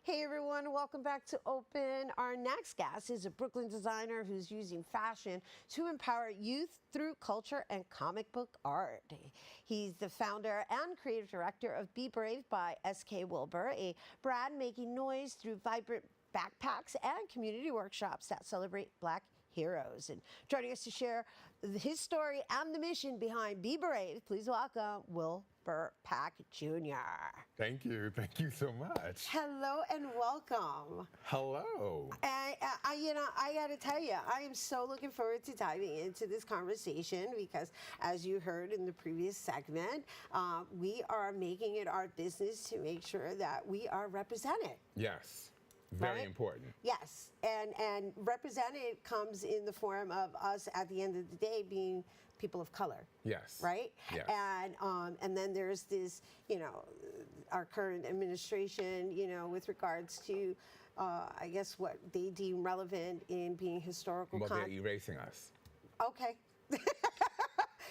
Hey everyone, welcome back to Open. Our next guest is a Brooklyn designer who's using fashion to empower youth through culture and comic book art. He's the founder and creative director of B.Brave by SK WiLBUR, a brand making noise through vibrant backpacks and community workshops that celebrate Black heroes. And joining us to share his story and the mission behind B.Brave, please welcome Wilbur Pack Jr. Thank you. Thank you so much. Hello and welcome. Hello. I got to tell you, I am so looking forward to diving into this conversation because, as you heard in the previous segment, we are making it our business to make sure that we are represented. Yes. Very important. Yes, and represented comes in the form of us at the end of the day being people of color. Yes. Right? Yes. And then there's this, our current administration, with regards to, I guess, what they deem relevant in being historical. Well, they're erasing us. Okay.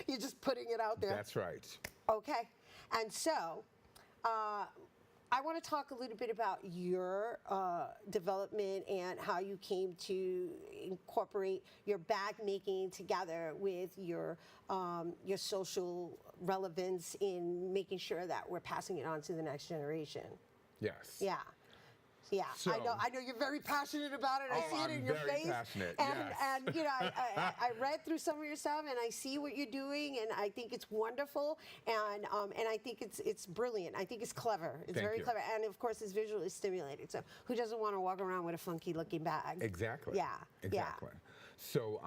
You're just putting it out there. That's right. Okay. And so, I want to talk a little bit about your development and how you came to incorporate your bag making together with your social relevance in making sure that we're passing it on to the next generation. Yes. Yeah. Yeah, so, I know you're very passionate about it. I see it in your face. I'm very passionate, and I read through some of your stuff, and I see what you're doing, and I think it's wonderful, and I think it's brilliant. I think it's clever. It's very clever, and of course, it's visually stimulating. So, who doesn't want to walk around with a funky-looking bag? Exactly. Yeah. Exactly. Yeah. So,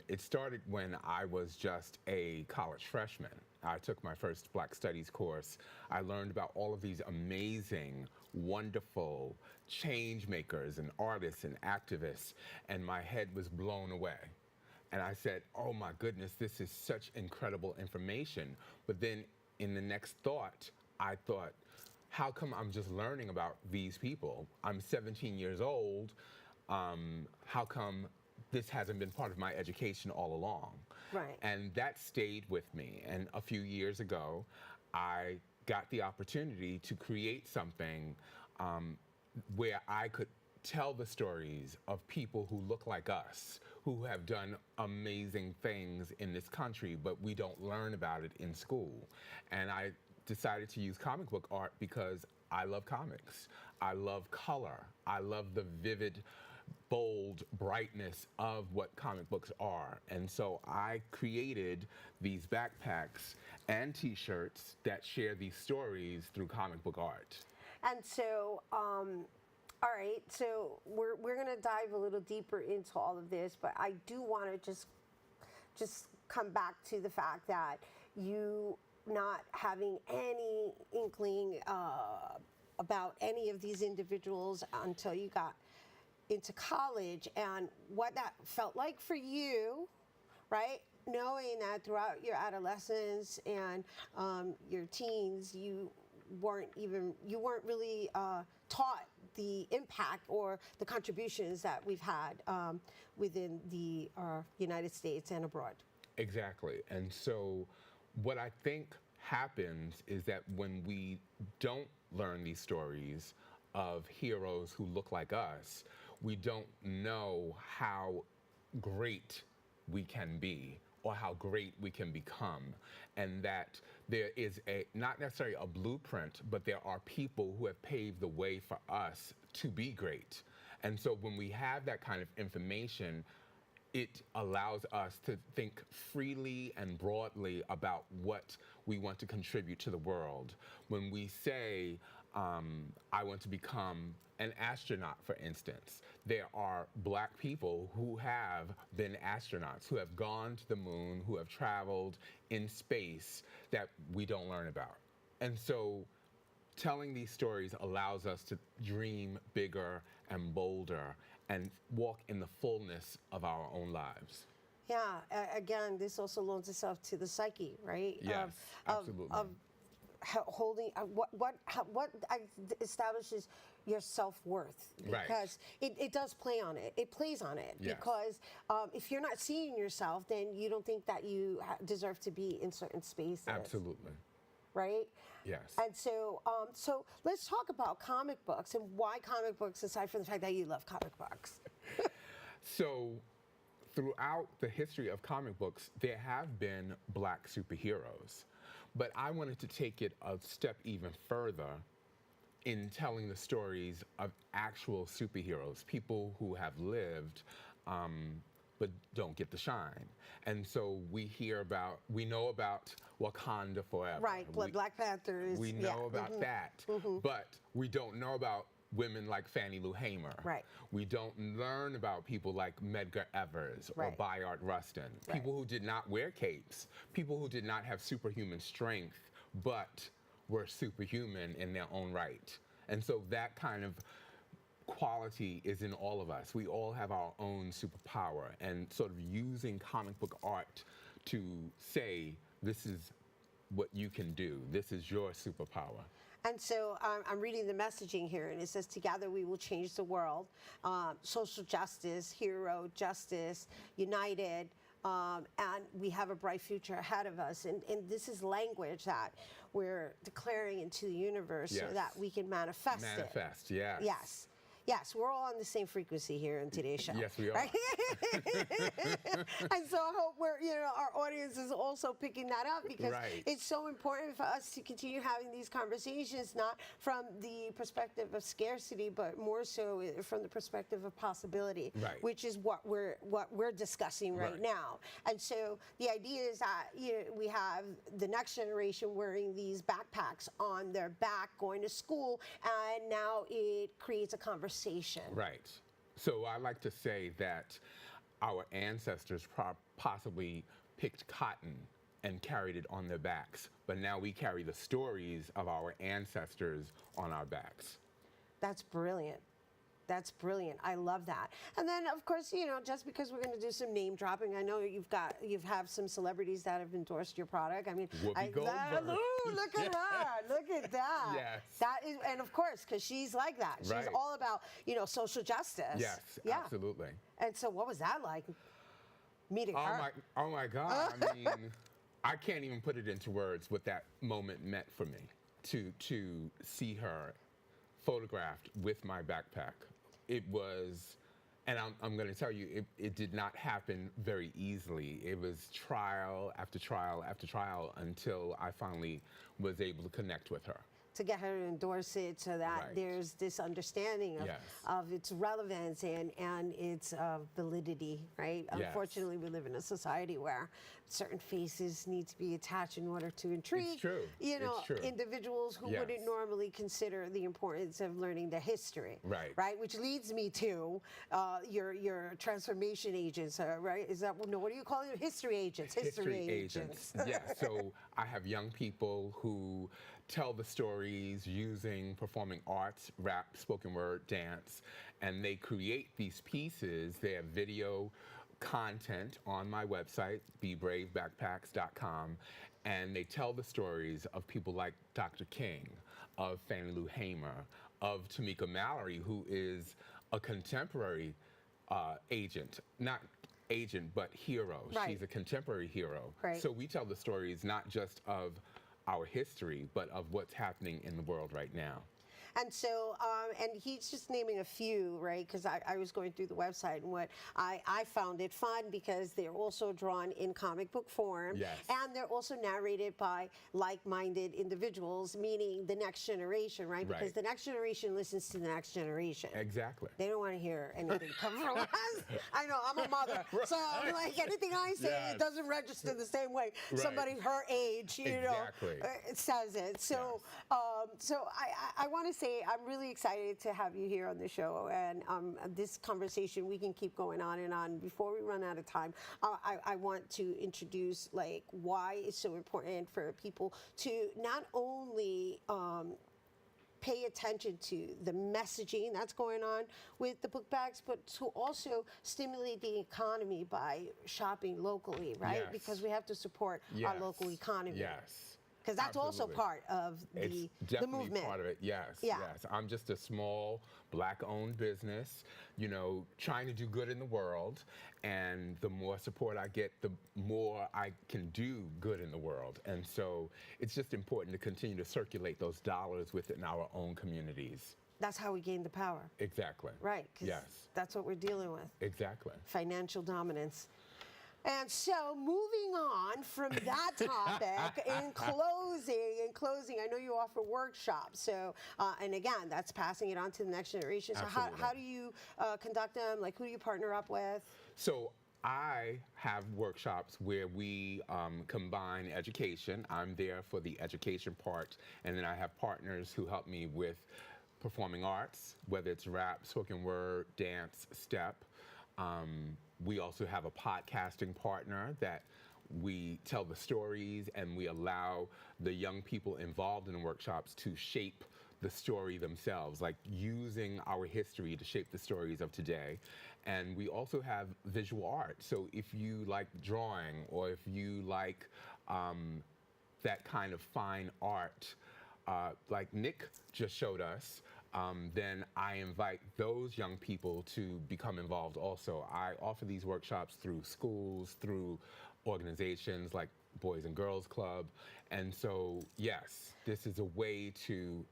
it started when I was just a college freshman. I took my first Black Studies course. I learned about all of these amazing, wonderful change makers and artists and activists, and my head was blown away. And I said, oh my goodness, this is such incredible information. But then in the next thought, I thought, how come I'm just learning about these people? I'm 17 years old. How come this hasn't been part of my education all along? Right. And that stayed with me. And a few years ago, I got the opportunity to create something where I could tell the stories of people who look like us, who have done amazing things in this country, but we don't learn about it in school. And I decided to use comic book art because I love comics. I love color. I love the vivid, bold brightness of what comic books are. And so I created these backpacks and t-shirts that share these stories through comic book art. And so, all right, so we're going to dive a little deeper into all of this, but I do want to just come back to the fact that you not having any inkling about any of these individuals until you got into college, and what that felt like for you, right? Knowing that throughout your adolescence and your teens, you weren't really taught the impact or the contributions that we've had within the United States and abroad. Exactly. And so what I think happens is that when we don't learn these stories of heroes who look like us, we don't know how great we can be or how great we can become, and that there is not necessarily a blueprint, but there are people who have paved the way for us to be great. And so when we have that kind of information, it allows us to think freely and broadly about what we want to contribute to the world. When we say, I want to become an astronaut, for instance, there are Black people who have been astronauts, who have gone to the moon, who have traveled in space that we don't learn about. And so telling these stories allows us to dream bigger and bolder and walk in the fullness of our own lives. Yeah, again, this also loans itself to the psyche, right? Yes, absolutely. Of holding what establishes your self-worth, because it does play on it. It plays on it, yes. Because if you're not seeing yourself, then you don't think that you deserve to be in certain spaces. Absolutely. right? Yes. And so, so let's talk about comic books and why comic books, aside from the fact that you love comic books. So, throughout the history of comic books, there have been black superheroes. But I wanted to take it a step even further in telling the stories of actual superheroes, people who have lived but don't get the shine. And so we know about Wakanda Forever. Right, Black Panther is, We know about that, but we don't know about women like Fannie Lou Hamer. Right. We don't learn about people like Medgar Evers or Right. Bayard Rustin, people who did not wear capes, people who did not have superhuman strength, but were superhuman in their own right. And so that kind of quality is in all of us. We all have our own superpower, and sort of using comic book art to say, this is what you can do, this is your superpower. And so I'm reading the messaging here, and it says, together we will change the world. Social justice, hero justice, united, and we have a bright future ahead of us. And this is language that we're declaring into the universe so that we can manifest it. Manifest, yes. Yes. Yes, we're all on the same frequency here in today's show. Yes, we are. Right? And so I hope our audience is also picking that up, because it's so important for us to continue having these conversations, not from the perspective of scarcity, but more so from the perspective of possibility, which is what we're discussing right now. And so the idea is that we have the next generation wearing these backpacks on their back, going to school, and now it creates a conversation. Right. So I like to say that our ancestors possibly picked cotton and carried it on their backs, but now we carry the stories of our ancestors on our backs. That's brilliant. That's brilliant. I love that. And then, of course, just because we're going to do some name dropping, I know you have some celebrities that have endorsed your product. I mean, Whoopi Goldberg. Look at her. Look at that. Yes. That is, and of course, because she's like that. She's all about, social justice. Yes, absolutely. And so, what was that like? Meeting her. Oh my God. I mean, I can't even put it into words what that moment meant for me to see her photographed with my backpack. It was, and I'm going to tell you, it did not happen very easily. It was trial after trial after trial until I finally was able to connect with her. To get her to endorse it, so that there's this understanding of its relevance and its validity, right? Yes. Unfortunately, we live in a society where certain faces need to be attached in order to intrigue, individuals who wouldn't normally consider the importance of learning the history, right? Which leads me to your transformation agents, right? Is that, no, what do you call it? History agents. History agents. Yeah. So I have young people who tell the stories using performing arts, rap, spoken word, dance, and they create these pieces. They have video content on my website, BBraveBackpacks.com, and they tell the stories of people like Dr. King, of Fannie Lou Hamer, of Tamika Mallory, who is a contemporary agent, not agent, but hero. She's a contemporary hero. So we tell the stories not just of our history, but of what's happening in the world right now. And so, and he's just naming a few, right? Because I was going through the website, and what I found it fun because they're also drawn in comic book form. Yes. And they're also narrated by like-minded individuals, meaning the next generation, right? Because the next generation listens to the next generation. Exactly. They don't want to hear anything come from us. I know, I'm a mother. So, like, anything I say, it doesn't register the same way somebody her age, it says it. So, so I want to say I'm really excited to have you here on the show, and this conversation, we can keep going on and on. Before we run out of time, I want to introduce like why it's so important for people to not only pay attention to the messaging that's going on with the book bags, but to also stimulate the economy by shopping locally, right? Yes. Because we have to support our local economy. Yes. Because that's also Absolutely. part of It's the definitely movement. part of it. Yes, Yeah. yes. I'm just a small black-owned business, you know, trying to do good in the world. And the more support I get, the more I can do good in the world. And so it's just important to continue to circulate those dollars within our own communities. That's how we gain the power. Exactly. Right. 'Cause Yes. that's what we're dealing with. Exactly. Financial dominance. And so, moving on from that topic, in closing, I know you offer workshops. So, and again, that's passing it on to the next generation. So, Absolutely. how do you conduct them? Like, who do you partner up with? So I have workshops where we combine education. I'm there for the education part, and then I have partners who help me with performing arts, whether it's rap, spoken word, dance, step. We also have a podcasting partner that we tell the stories and we allow the young people involved in the workshops to shape the story themselves, like using our history to shape the stories of today. And we also have visual art. So if you like drawing or if you like that kind of fine art, like Nick just showed us, then I invite those young people to become involved also. I offer these workshops through schools, through organizations like Boys and Girls Club. And so, yes, this is a way to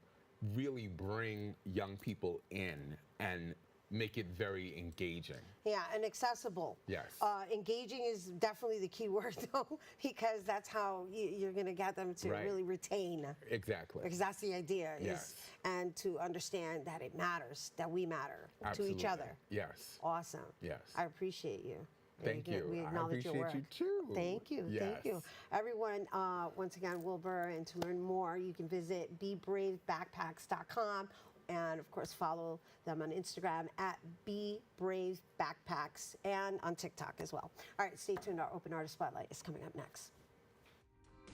really bring young people in and make it very engaging. Yeah, and accessible. Yes. Engaging is definitely the key word, though, because that's how you're going to get them to Right. really retain. Exactly. Because that's the idea, Yes. and to understand that it matters, that we matter Absolutely. to each other. Yes. Awesome. Yes. I appreciate you. Thank you. We I acknowledge your appreciate work. you too. Thank you. Thank you. Yes. Everyone, once again, Wilbur, and to learn more, you can visit BeBraveBackpacks.com. And of course, follow them on Instagram at B.Brave Backpacks and on TikTok as well. All right, stay tuned. Our Open Artist Spotlight is coming up next.